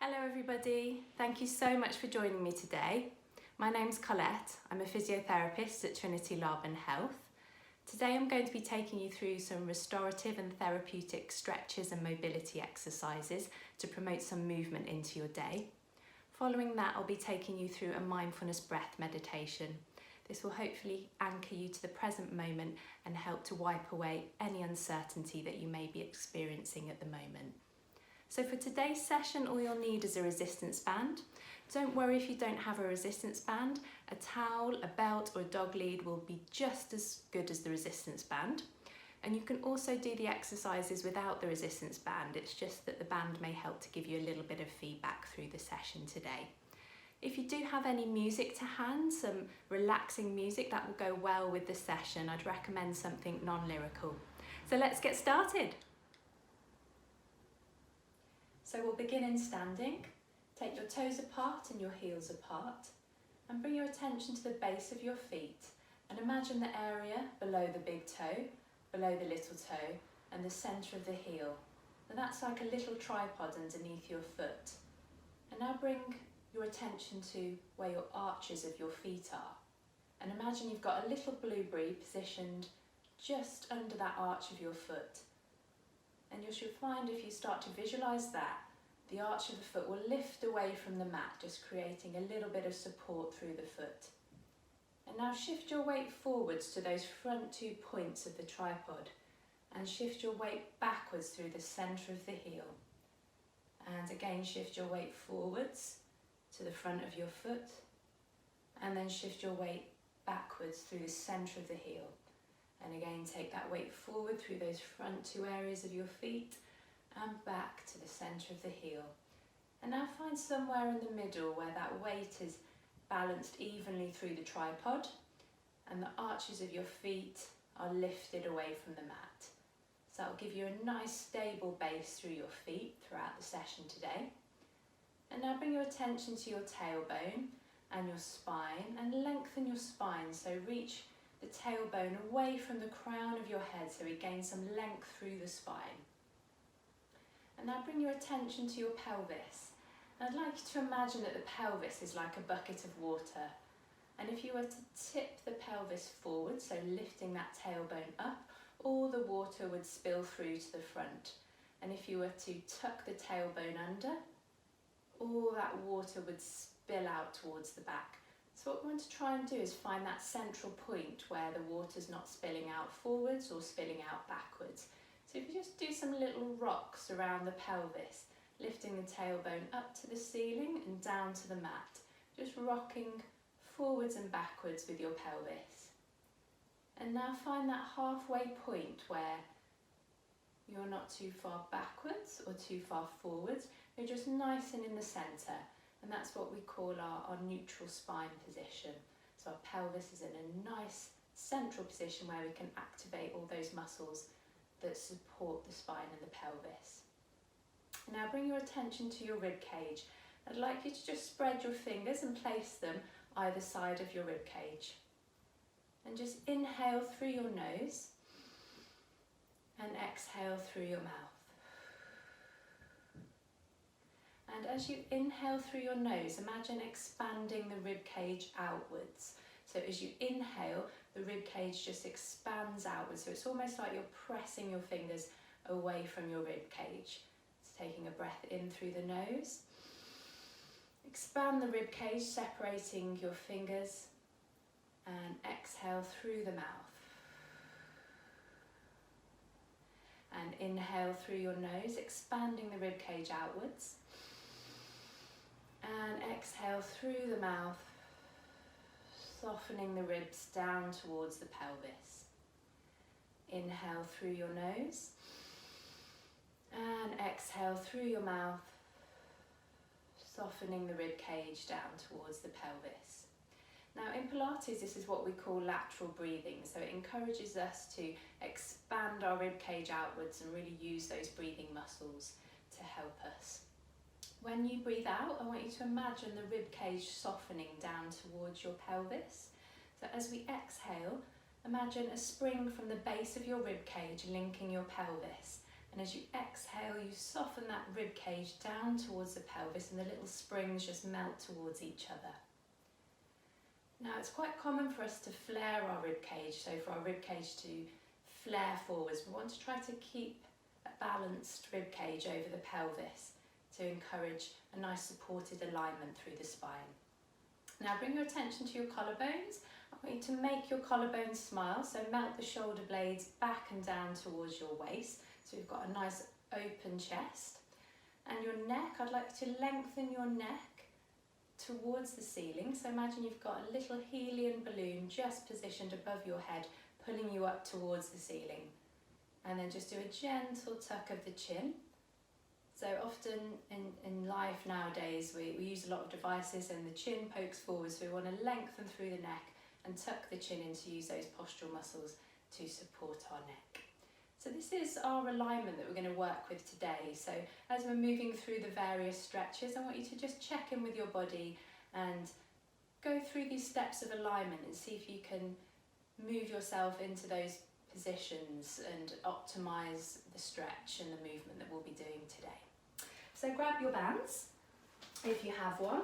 Hello everybody, thank you so much for joining me today. My name's Colette, I'm a physiotherapist at Trinity Laban Health. Today I'm going to be taking you through some restorative and therapeutic stretches and mobility exercises to promote some movement into your day. Following that, I'll be taking you through a mindfulness breath meditation. This will hopefully anchor you to the present moment and help to wipe away any uncertainty that you may be experiencing at the moment. So for today's session, all you'll need is a resistance band. Don't worry if you don't have a resistance band. A towel, a belt or a dog lead will be just as good as the resistance band. And you can also do the exercises without the resistance band. It's just that the band may help to give you a little bit of feedback through the session today. If you do have any music to hand, some relaxing music that will go well with the session, I'd recommend something non-lyrical. So let's get started. So we'll begin in standing. Take your toes apart and your heels apart and bring your attention to the base of your feet and imagine the area below the big toe, below the little toe and the centre of the heel. And that's like a little tripod underneath your foot. And now bring your attention to where your arches of your feet are. And imagine you've got a little blueberry positioned just under that arch of your foot. And you should find if you start to visualise that, the arch of the foot will lift away from the mat, just creating a little bit of support through the foot. And now shift your weight forwards to those front 2 points of the tripod and shift your weight backwards through the centre of the heel. And again, shift your weight forwards to the front of your foot and then shift your weight backwards through the centre of the heel. And again, take that weight forward through those front 2 areas of your feet and back to the centre of the heel. And now find somewhere in the middle where that weight is balanced evenly through the tripod and the arches of your feet are lifted away from the mat. So that'll give you a nice stable base through your feet throughout the session today. And now bring your attention to your tailbone and your spine and lengthen your spine. So reach the tailbone away from the crown of your head so we gain some length through the spine. And now bring your attention to your pelvis. And I'd like you to imagine that the pelvis is like a bucket of water. And if you were to tip the pelvis forward, so lifting that tailbone up, all the water would spill through to the front. And if you were to tuck the tailbone under, all that water would spill out towards the back. So what we want to try and do is find that central point where the water's not spilling out forwards or spilling out backwards. So if you just do some little rocks around the pelvis, lifting the tailbone up to the ceiling and down to the mat, just rocking forwards and backwards with your pelvis. And now find that halfway point where you're not too far backwards or too far forwards, you're just nice and in the centre. And that's what we call our neutral spine position. So our pelvis is in a nice central position where we can activate all those muscles that support the spine and the pelvis. Now bring your attention to your rib cage. I'd like you to just spread your fingers and place them either side of your rib cage. And just inhale through your nose and exhale through your mouth. And as you inhale through your nose, imagine expanding the rib cage outwards. So as you inhale, the rib cage just expands outwards. So it's almost like you're pressing your fingers away from your rib cage. It's taking a breath in through the nose. Expand the rib cage, separating your fingers. And exhale through the mouth. And inhale through your nose, expanding the rib cage outwards. And exhale through the mouth, softening the ribs down towards the pelvis. Inhale through your nose and exhale through your mouth, softening the rib cage down towards the pelvis. Now in Pilates, this is what we call lateral breathing. So it encourages us to expand our rib cage outwards and really use those breathing muscles to help us. When you breathe out, I want you to imagine the rib cage softening down towards your pelvis. So as we exhale, imagine a spring from the base of your rib cage linking your pelvis. And as you exhale, you soften that rib cage down towards the pelvis and the little springs just melt towards each other. Now it's quite common for us to flare our rib cage, so for our rib cage to flare forwards, we want to try to keep a balanced rib cage over the pelvis to encourage a nice supported alignment through the spine. Now bring your attention to your collarbones. I want you to make your collarbones smile, so melt the shoulder blades back and down towards your waist. So you've got a nice open chest. And your neck, I'd like to lengthen your neck towards the ceiling. So imagine you've got a little helium balloon just positioned above your head, pulling you up towards the ceiling. And then just do a gentle tuck of the chin. So often in life nowadays, we use a lot of devices and the chin pokes forward, so we want to lengthen through the neck and tuck the chin in to use those postural muscles to support our neck. So this is our alignment that we're going to work with today. So as we're moving through the various stretches, I want you to just check in with your body and go through these steps of alignment and see if you can move yourself into those positions and optimize the stretch and the movement that we'll be doing today. So grab your bands if you have one.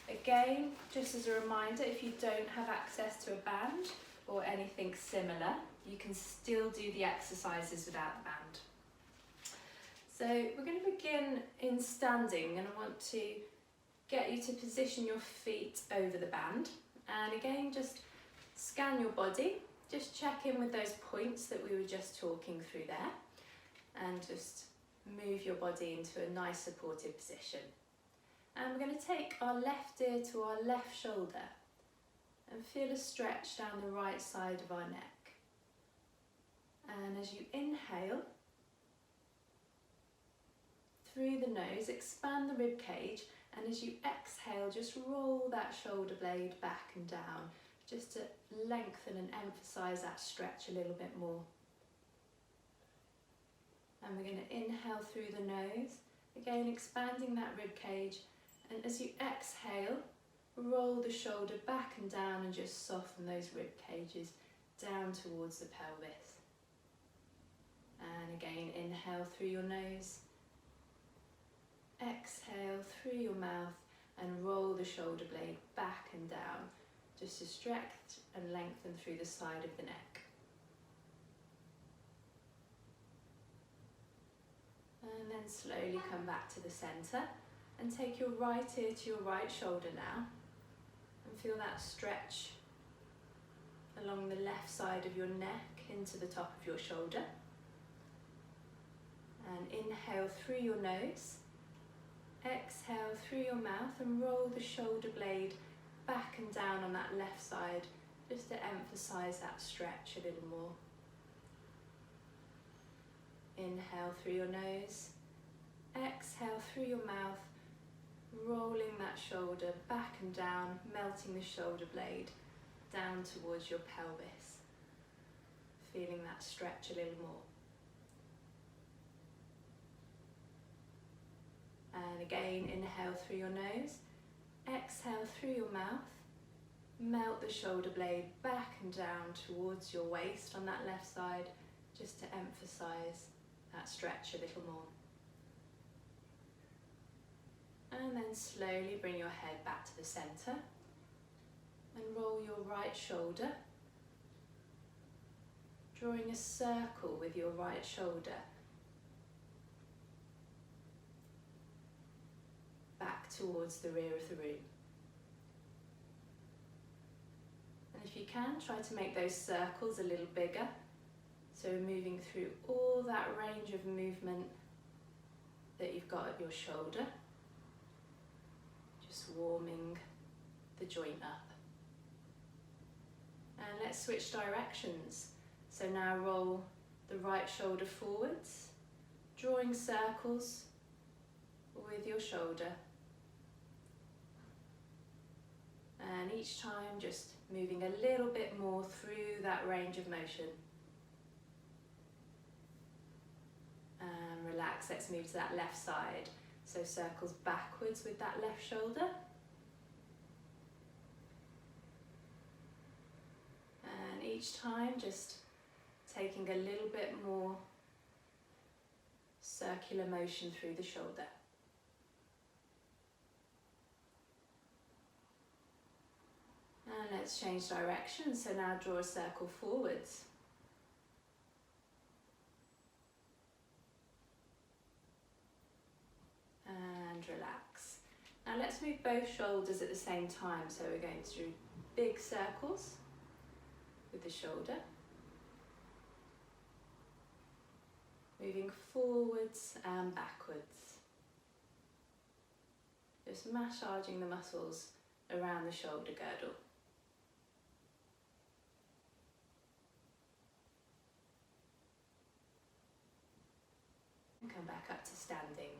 Again, just as a reminder, if you don't have access to a band or anything similar, you can still do the exercises without the band. So we're going to begin in standing, and I want to get you to position your feet over the band. And again, just scan your body, just check in with those points that we were just talking through there, and just move your body into a nice supported position. And we're going to take our left ear to our left shoulder and feel a stretch down the right side of our neck. And as you inhale, through the nose, expand the rib cage, and as you exhale, just roll that shoulder blade back and down, just to lengthen and emphasize that stretch a little bit more. And we're going to inhale through the nose, again expanding that rib cage, and as you exhale, roll the shoulder back and down and just soften those rib cages down towards the pelvis. And again, inhale through your nose, exhale through your mouth, and roll the shoulder blade back and down, just to stretch and lengthen through the side of the neck. And then slowly come back to the centre and take your right ear to your right shoulder now, and feel that stretch along the left side of your neck into the top of your shoulder. And inhale through your nose, exhale through your mouth, and roll the shoulder blade back and down on that left side, just to emphasize that stretch a little more. Inhale through your nose, exhale through your mouth, rolling that shoulder back and down, melting the shoulder blade down towards your pelvis, feeling that stretch a little more. And again, inhale through your nose, exhale through your mouth, melt the shoulder blade back and down towards your waist on that left side, just to emphasize that stretch a little more. And then slowly bring your head back to the center and roll your right shoulder, drawing a circle with your right shoulder back towards the rear of the room. And if you can, try to make those circles a little bigger, so moving through all that range of movement that you've got at your shoulder, just warming the joint up. And let's switch directions. So now roll the right shoulder forwards, drawing circles with your shoulder. And each time just moving a little bit more through that range of motion. And relax, let's move to that left side. So circles backwards with that left shoulder. And each time just taking a little bit more circular motion through the shoulder. And let's change direction, so now draw a circle forwards. And relax. Now let's move both shoulders at the same time, so we're going to do big circles with the shoulder. Moving forwards and backwards. Just massaging the muscles around the shoulder girdle. And come back up to standing.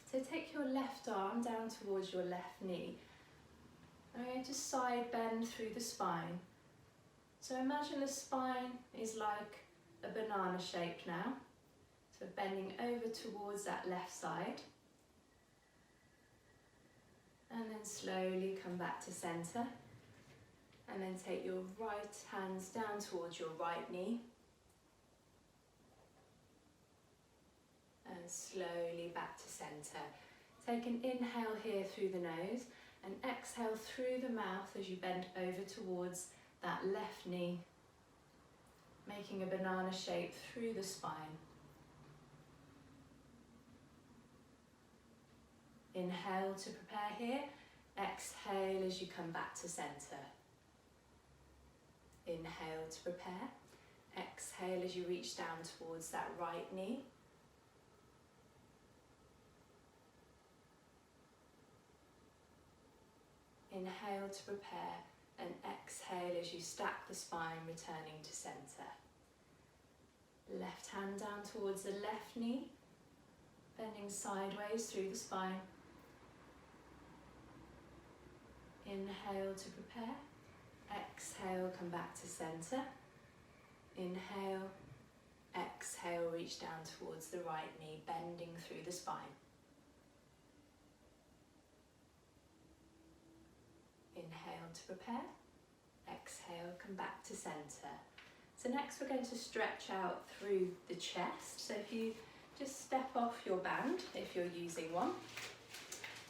So take your left arm down towards your left knee. I'm going to side bend through the spine. So imagine the spine is like a banana shape now. So bending over towards that left side. And then slowly come back to centre. And then take your right hands down towards your right knee. And slowly back to centre. Take an inhale here through the nose and exhale through the mouth as you bend over towards that left knee, making a banana shape through the spine. Inhale to prepare here, exhale as you come back to centre. Inhale to prepare, exhale as you reach down towards that right knee. Inhale to prepare and exhale as you stack the spine, returning to centre. Left hand down towards the left knee, bending sideways through the spine. Inhale to prepare, exhale, come back to centre. Inhale, exhale, reach down towards the right knee, bending through the spine. Inhale to prepare, exhale, come back to centre. So next we're going to stretch out through the chest. So if you just step off your band, if you're using one,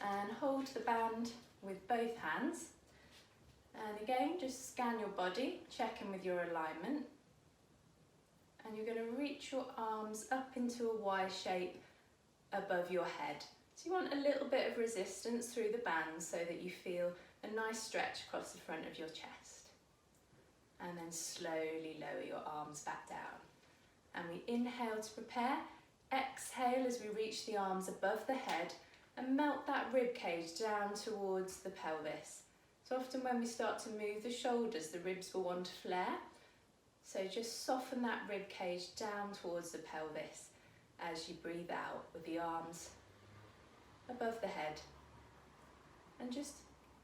and hold the band with both hands. And again, just scan your body, check in with your alignment. And you're going to reach your arms up into a Y shape above your head. So you want a little bit of resistance through the band so that you feel a nice stretch across the front of your chest. And then slowly lower your arms back down. And we inhale to prepare, exhale as we reach the arms above the head and melt that rib cage down towards the pelvis. So often when we start to move the shoulders, the ribs will want to flare. So just soften that rib cage down towards the pelvis as you breathe out with the arms above the head. And just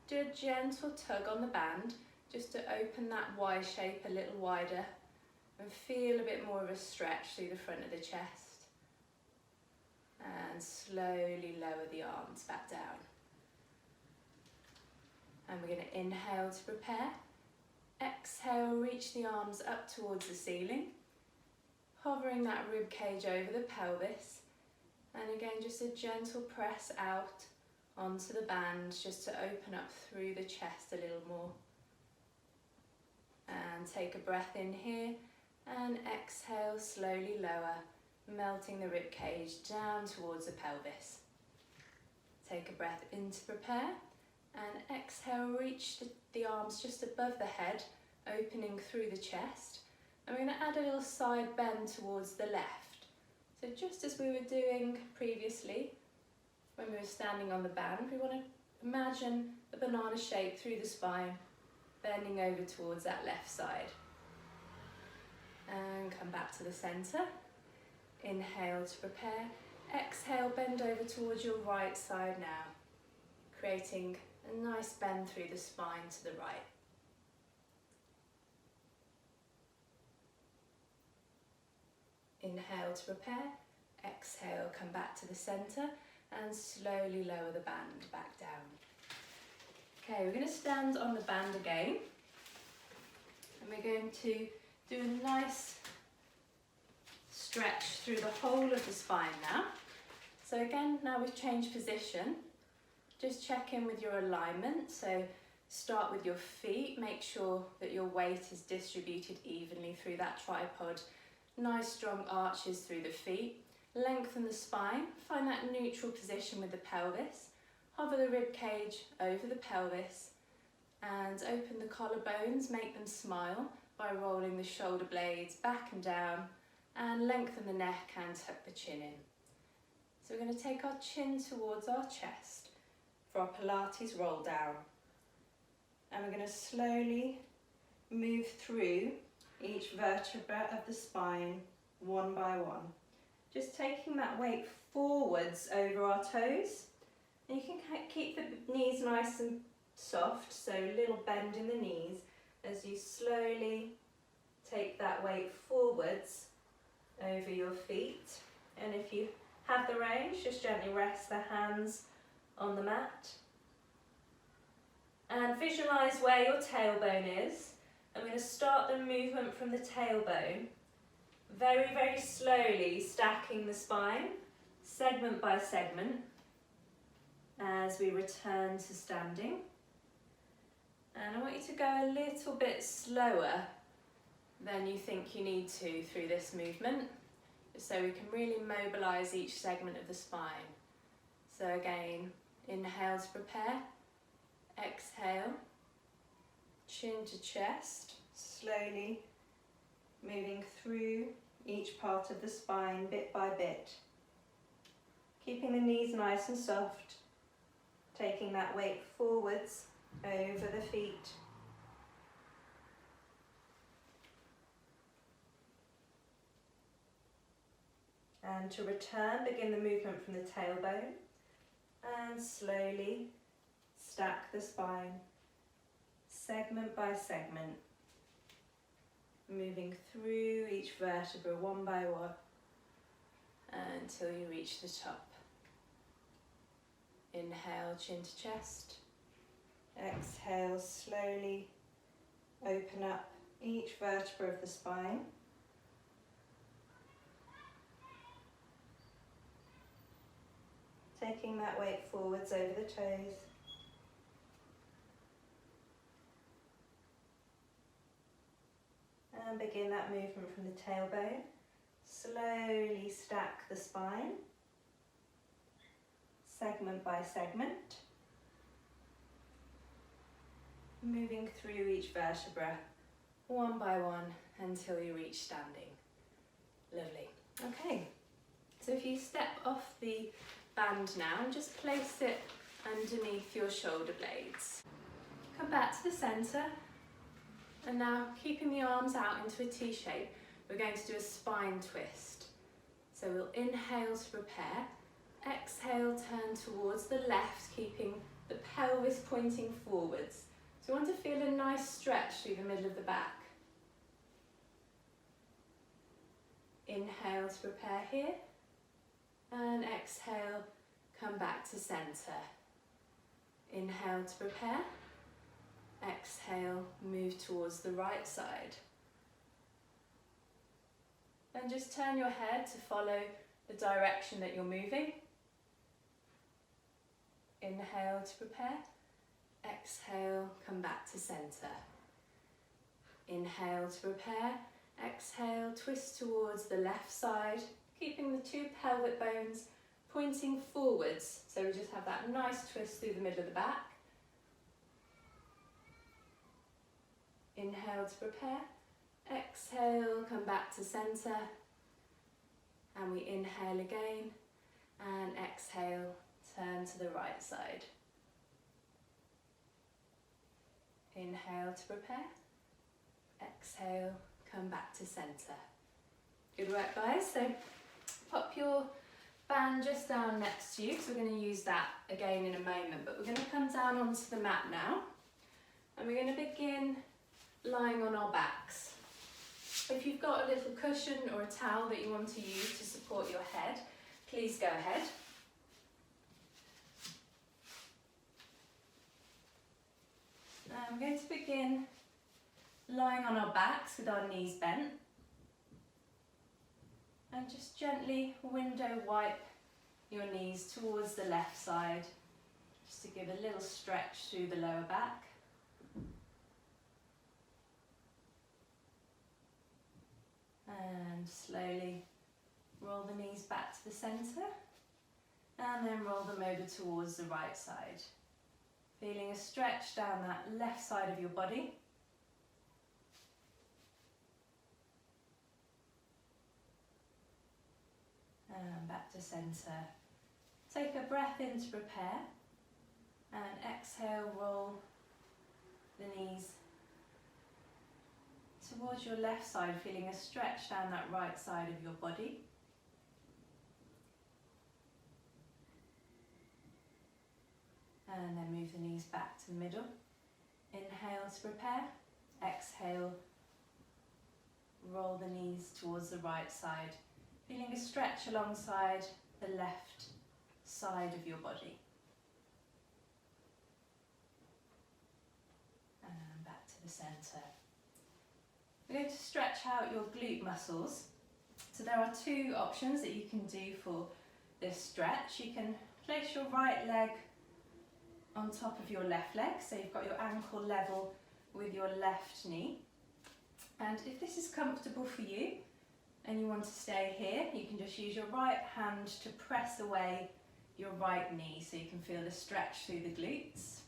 do a gentle tug on the band just to open that Y shape a little wider and feel a bit more of a stretch through the front of the chest. And slowly lower the arms back down. And we're going to inhale to prepare. Exhale, reach the arms up towards the ceiling, hovering that rib cage over the pelvis. And again, just a gentle press out onto the band just to open up through the chest a little more. And take a breath in here and exhale, slowly lower, melting the rib cage down towards the pelvis. Take a breath in to prepare and exhale, reach the arms just above the head, opening through the chest. And we're going to add a little side bend towards the left. So just as we were doing previously when we were standing on the band, we want to imagine a banana shape through the spine, bending over towards that left side. And come back to the centre. Inhale to prepare, exhale, bend over towards your right side now, creating a nice bend through the spine to the right. Inhale to prepare, exhale, come back to the centre and slowly lower the band back down. Okay, we're going to stand on the band again and we're going to do a nice stretch through the whole of the spine now. So again, now we've changed position. Just check in with your alignment. So start with your feet, make sure that your weight is distributed evenly through that tripod. Nice strong arches through the feet. Lengthen the spine, find that neutral position with the pelvis. Hover the rib cage over the pelvis and open the collarbones, make them smile by rolling the shoulder blades back and down, and lengthen the neck and tuck the chin in. So we're going to take our chin towards our chest for our Pilates roll down. And we're going to slowly move through each vertebra of the spine one by one. Just taking that weight forwards over our toes. And you can keep the knees nice and soft, so a little bend in the knees as you slowly take that weight forwards over your feet. And if you have the range, just gently rest the hands on the mat. And visualise where your tailbone is. I'm going to start the movement from the tailbone, very, very slowly stacking the spine, segment by segment, as we return to standing. And I want you to go a little bit slower than you think you need to through this movement, so we can really mobilise each segment of the spine. So again, inhale to prepare, exhale, chin to chest, slowly moving through each part of the spine bit by bit. Keeping the knees nice and soft, taking that weight forwards over the feet. And to return, begin the movement from the tailbone and slowly stack the spine, segment by segment, moving through each vertebra one by one until you reach the top. Inhale, chin to chest. Exhale, slowly open up each vertebra of the spine. Taking that weight forwards over the toes. And begin that movement from the tailbone. Slowly stack the spine, segment by segment, moving through each vertebra one by one until you reach standing. Lovely. Okay, so if you step off the band now and just place it underneath your shoulder blades. Come back to the centre, and now keeping the arms out into a T shape, we're going to do a spine twist. So we'll inhale to prepare, exhale, turn towards the left, keeping the pelvis pointing forwards. So we want to feel a nice stretch through the middle of the back. Inhale to prepare here, and exhale, come back to centre. Inhale to prepare, exhale, move towards the right side. Then just turn your head to follow the direction that you're moving. Inhale to prepare, exhale, come back to centre. Inhale to prepare, exhale, twist towards the left side, keeping the two pelvic bones pointing forwards, so we just have that nice twist through the middle of the back. Inhale to prepare, exhale, come back to centre, and we inhale again, and exhale, turn to the right side. Inhale to prepare, exhale, come back to centre. Good work, guys. So pop your band just down next to you, because we're going to use that again in a moment, but we're going to come down onto the mat now, and we're going to begin lying on our backs. If you've got a little cushion or a towel that you want to use to support your head, please go ahead. Now we're going to begin lying on our backs with our knees bent. And just gently window wipe your knees towards the left side, just to give a little stretch through the lower back. And slowly roll the knees back to the centre, and then roll them over towards the right side. Feeling a stretch down that left side of your body. And back to centre. Take a breath in to prepare, and exhale, roll the knees towards your left side, feeling a stretch down that right side of your body. And then move the knees back to the middle. Inhale to prepare, exhale, roll the knees towards the right side, feeling a stretch alongside the left side of your body. And back to the centre. We're going to stretch out your glute muscles. So there are two options that you can do for this stretch. You can place your right leg on top of your left leg, so you've got your ankle level with your left knee. And if this is comfortable for you and you want to stay here, you can just use your right hand to press away your right knee so you can feel the stretch through the glutes.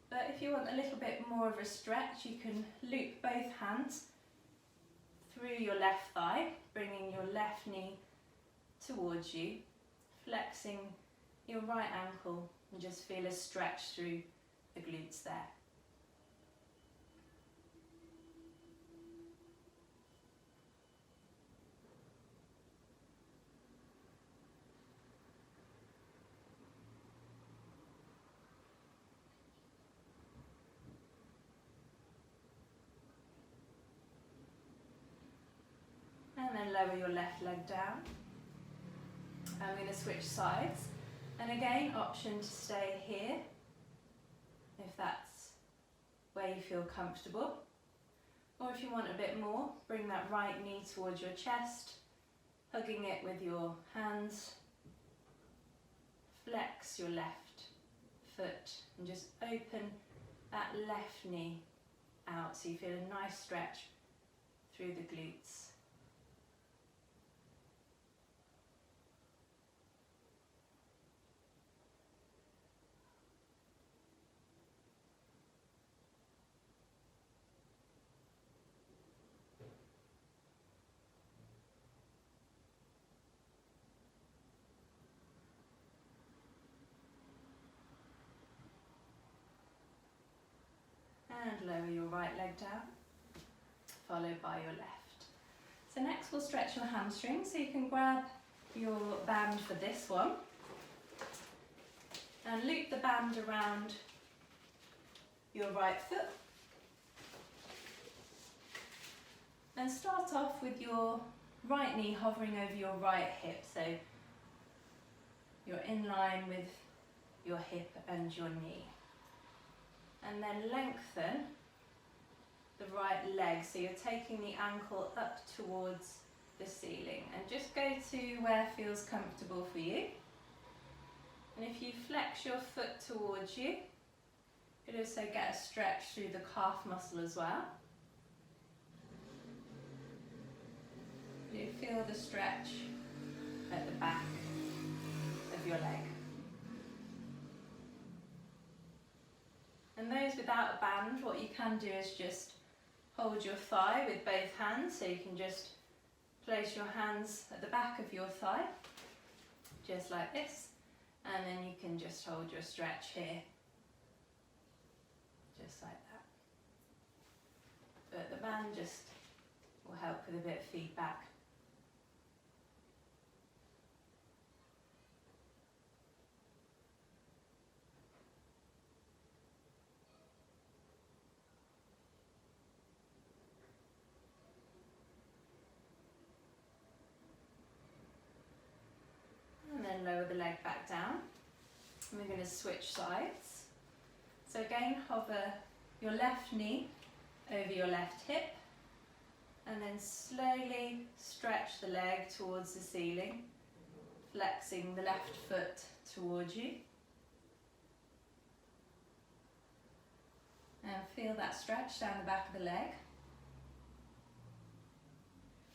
But if you want a little bit more of a stretch, you can loop both hands through your left thigh, bringing your left knee towards you, flexing your right ankle, and just feel a stretch through the glutes there. And then lower your left leg down. I'm going to switch sides. And again, option to stay here, if that's where you feel comfortable. Or if you want a bit more, bring that right knee towards your chest, hugging it with your hands. Flex your left foot and just open that left knee out so you feel a nice stretch through the glutes. And lower your right leg down, followed by your left. So next we'll stretch your hamstring, so you can grab your band for this one and loop the band around your right foot. And start off with your right knee hovering over your right hip, so you're in line with your hip and your knee. And then lengthen the right leg, so you're taking the ankle up towards the ceiling, and just go to where feels comfortable for you. And if you flex your foot towards you, you could also get a stretch through the calf muscle as well. You feel the stretch at the back of your leg. And those without a band, what you can do is just hold your thigh with both hands, so you can just place your hands at the back of your thigh, just like this, and then you can just hold your stretch here, just like that. But the band just will help with a bit of feedback. Lower the leg back down, and we're going to switch sides. So again, hover your left knee over your left hip, And then slowly stretch the leg towards the ceiling, flexing the left foot towards you. And feel that stretch down the back of the leg.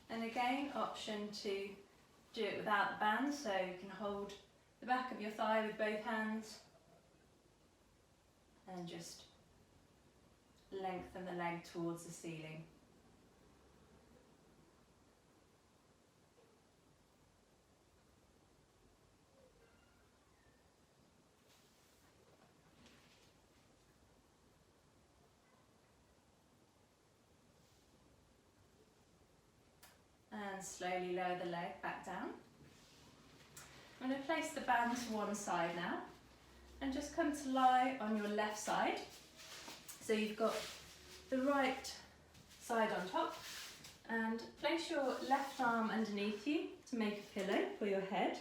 And again, option to do it without the band, so you can hold the back of your thigh with both hands and just lengthen the leg towards the ceiling. And slowly lower the leg back down. I'm going to place the band to one side now and just come to lie on your left side. So you've got the right side on top, and place your left arm underneath you to make a pillow for your head.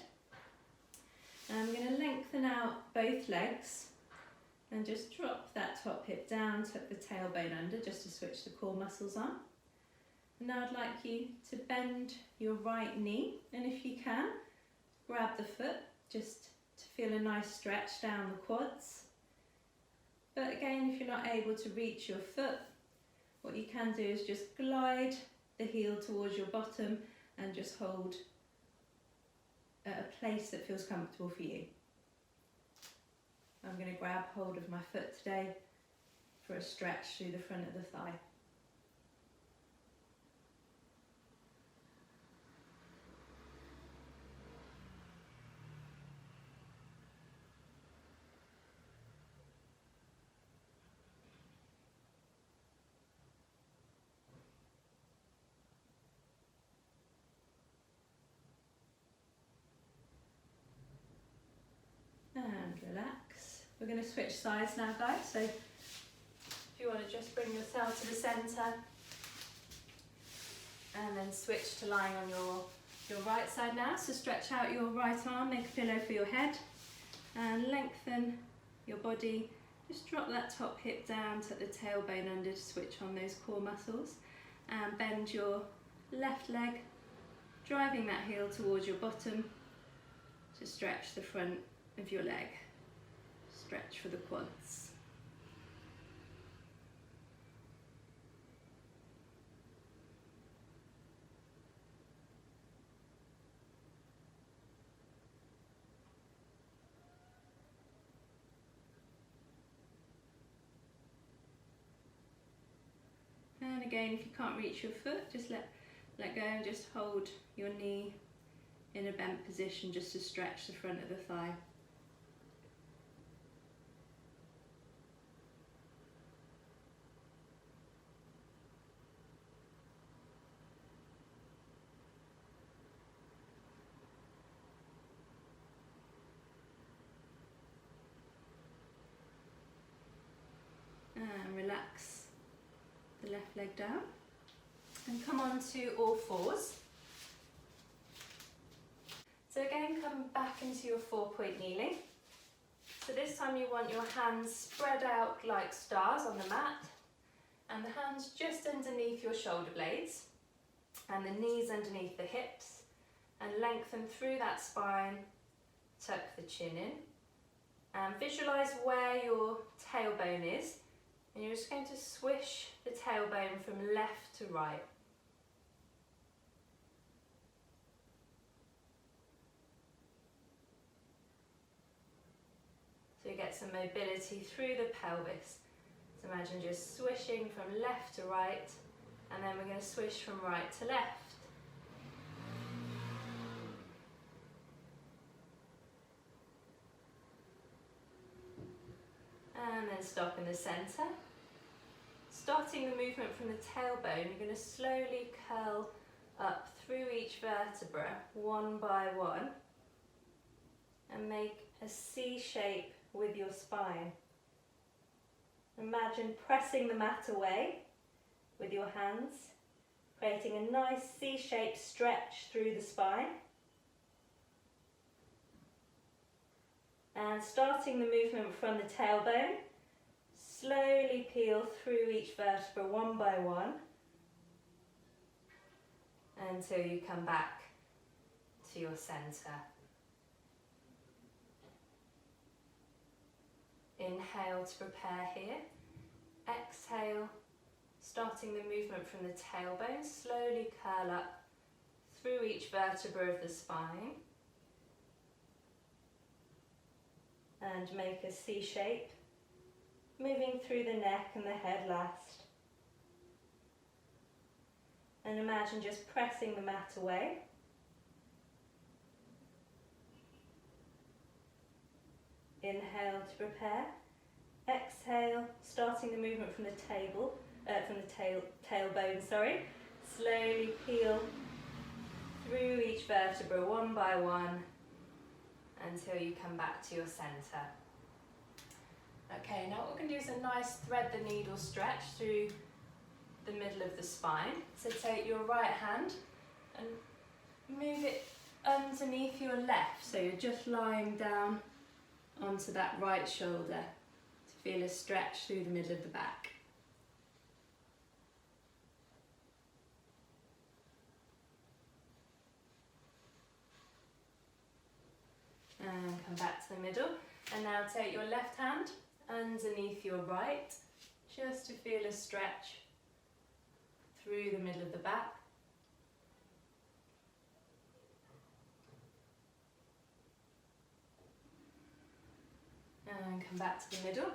And I'm going to lengthen out both legs and just drop that top hip down, tuck the tailbone under just to switch the core muscles on. And now I'd like you to bend your right knee, and if you can, grab the foot just to feel a nice stretch down the quads. But again, if you're not able to reach your foot, what you can do is just glide the heel towards your bottom and just hold at a place that feels comfortable for you. I'm going to grab hold of my foot today for a stretch through the front of the thigh. And relax. We're going to switch sides now, guys, so if you want to just bring yourself to the centre and then switch to lying on your right side now. So stretch out your right arm, make a pillow for your head and lengthen your body. Just drop that top hip down, tuck the tailbone under to switch on those core muscles, and bend your left leg, driving that heel towards your bottom to stretch the front of your leg. Stretch for the quads. And again, if you can't reach your foot, just let go and just hold your knee in a bent position just to stretch the front of the thigh. And relax the left leg down and come on to all fours. So again, come back into your 4-point kneeling. So this time you want your hands spread out like stars on the mat, and the hands just underneath your shoulder blades and the knees underneath the hips, and lengthen through that spine, tuck the chin in and visualise where your tailbone is. And you're just going to swish the tailbone from left to right. So you get some mobility through the pelvis. So imagine just swishing from left to right, and then we're going to swish from right to left. And then stop in the centre. Starting the movement from the tailbone, you're going to slowly curl up through each vertebra, one by one, and make a C shape with your spine. Imagine pressing the mat away with your hands, creating a nice C-shaped stretch through the spine. And starting the movement from the tailbone, slowly peel through each vertebra one by one. until you come back to your centre. Inhale to prepare here. Exhale, starting the movement from the tailbone, slowly curl up through each vertebra of the spine and make a C shape, moving through the neck and the head last. And imagine just pressing the mat away. Inhale to prepare. Exhale, starting the movement from the tailbone, slowly peel through each vertebra one by one until you come back to your centre. Okay, now what we're going to do is a nice thread the needle stretch through the middle of the spine. So take your right hand and move it underneath your left, so you're just lying down onto that right shoulder to feel a stretch through the middle of the back. And come back to the middle. And now take your left hand underneath your right, just to feel a stretch through the middle of the back. And come back to the middle.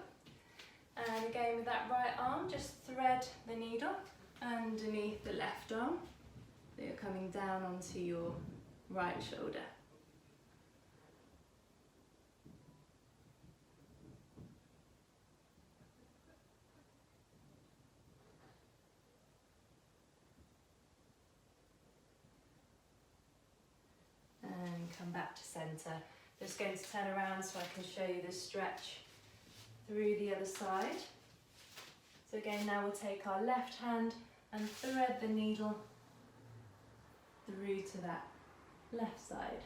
And again with that right arm, just thread the needle underneath the left arm. So you're coming down onto your right shoulder. And come back to centre. Just going to turn around so I can show you the stretch through the other side. So again, now we'll take our left hand and thread the needle through to that left side.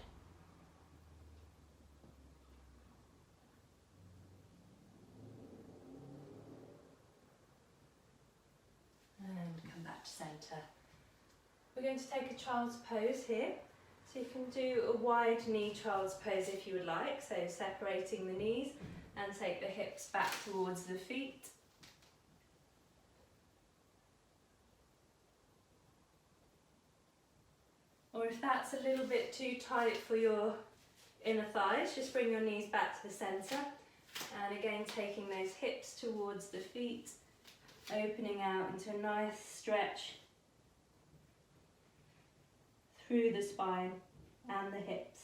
And come back to centre. We're going to take a child's pose here. So you can do a wide knee child's pose if you would like, so separating the knees and take the hips back towards the feet. Or if that's a little bit too tight for your inner thighs, just bring your knees back to the centre. And again, taking those hips towards the feet, opening out into a nice stretch through the spine and the hips.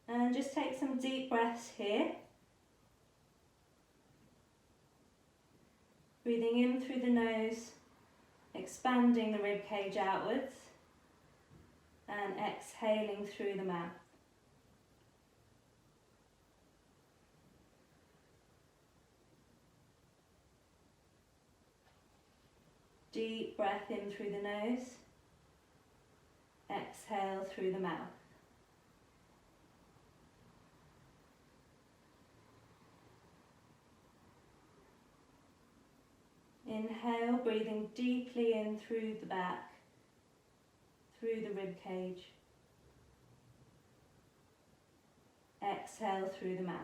And just take some deep breaths here. Breathing in through the nose, expanding the rib cage outwards, and exhaling through the mouth. Deep breath in through the nose, exhale through the mouth. Inhale, breathing deeply in through the back, through the rib cage. Exhale through the mouth.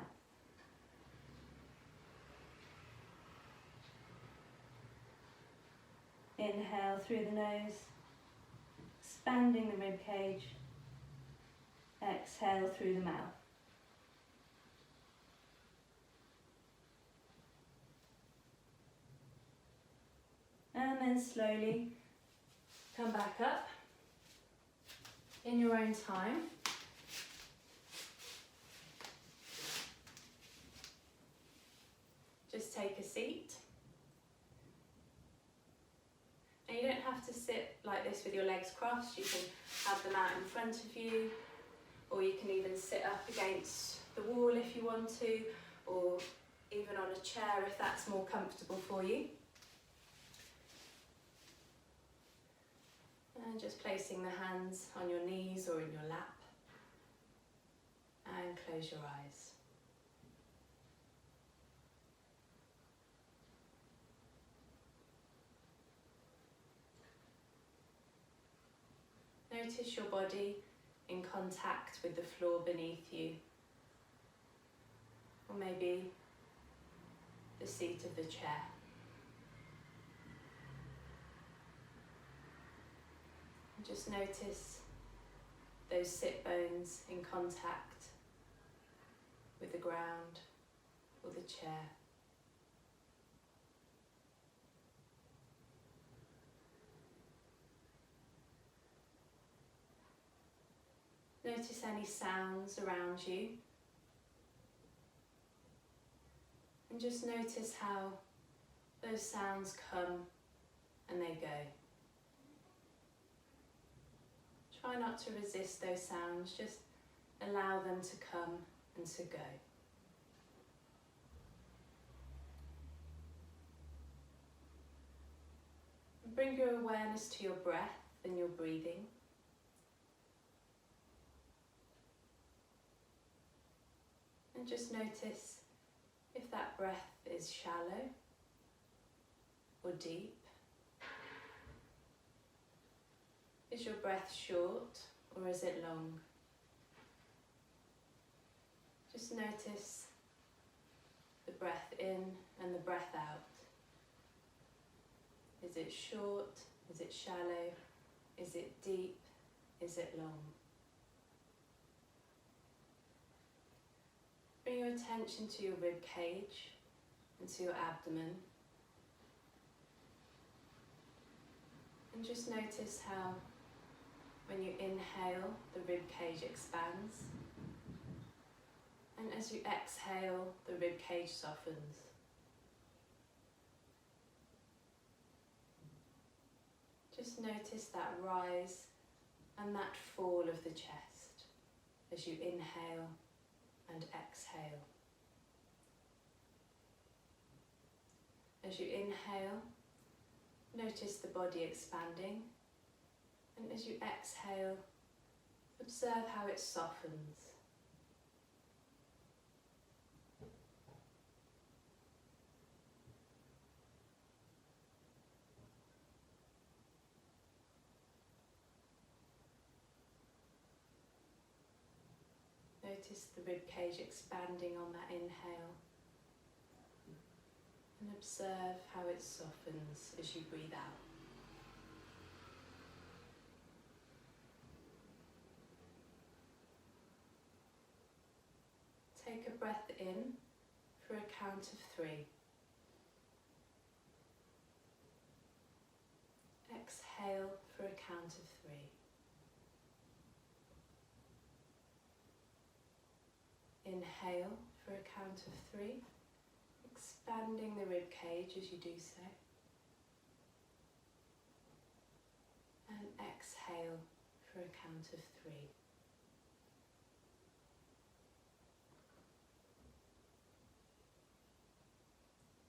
Inhale through the nose, expanding the rib cage. Exhale through the mouth. And then slowly come back up in your own time. Just take a seat. And you don't have to sit like this with your legs crossed. You can have them out in front of you, or you can even sit up against the wall if you want to, or even on a chair if that's more comfortable for you. And just placing the hands on your knees or in your lap. And close your eyes. notice your body in contact with the floor beneath you, or maybe the seat of the chair. And just notice those sit bones in contact with the ground or the chair. Notice any sounds around you, and just notice how those sounds come and they go. Try not to resist those sounds, just allow them to come and to go. And bring your awareness to your breath and your breathing. And just notice if that breath is shallow or deep. Is your breath short or is it long? Just notice the breath in and the breath out. Is it short? Is it shallow? Is it deep? Is it long? Bring your attention to your rib cage and to your abdomen. And just notice how when you inhale, the rib cage expands. And as you exhale, the rib cage softens. Just notice that rise and that fall of the chest as you inhale and exhale. As you inhale, notice the body expanding, and as you exhale, observe how it softens. Notice the rib cage expanding on that inhale, and observe how it softens as you breathe out. Take a breath in for a count of 3. Exhale for a count of 3. Inhale for a count of 3, expanding the rib cage as you do so. And exhale for a count of 3.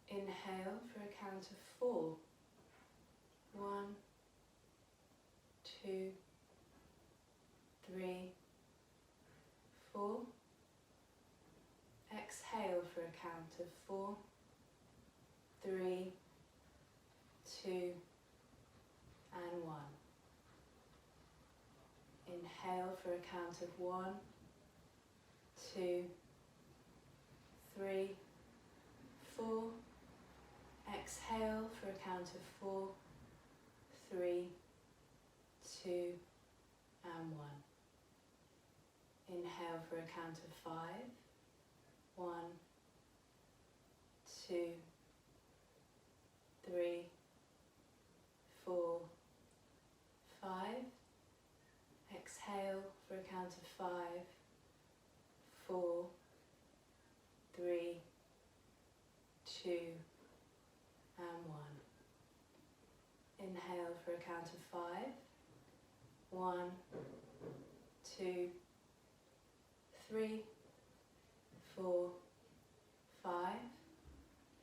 Inhale for a count of 4. 1, 2, 3, 4. Exhale for a count of 4, 3, 2, and 1. Inhale for a count of 1, 2, 3, 4. Exhale for a count of 4, 3, 2, and 1. Inhale for a count of 5. 1, 2, 3, 4, 5. Exhale for a count of 5, 4, 3, 2, and 1. Inhale for a count of 5. 1, 2, 3, 4, 5.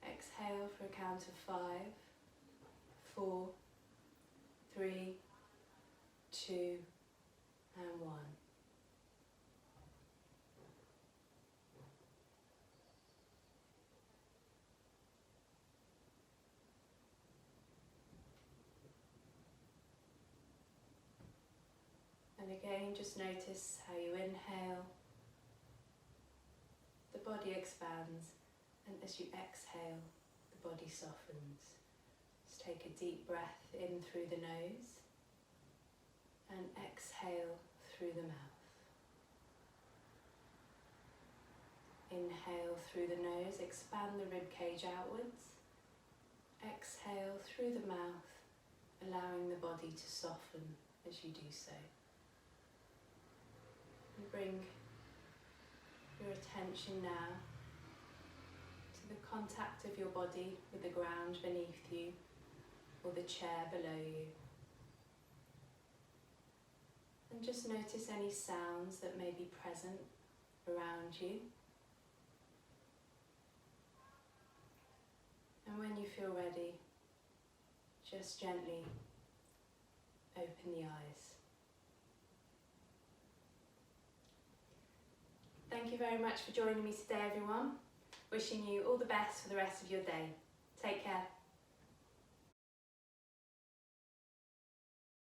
Exhale for a count of 5, 4, 3, 2, and 1. And again, just notice how you inhale, the body expands, and as you exhale, the body softens. Just take a deep breath in through the nose and exhale through the mouth. Inhale through the nose, expand the rib cage outwards. Exhale through the mouth, allowing the body to soften as you do so. And bring your attention now to the contact of your body with the ground beneath you or the chair below you. And just notice any sounds that may be present around you. And when you feel ready, just gently open the eyes. Thank you very much for joining me today, everyone. Wishing you all the best for the rest of your day. Take care.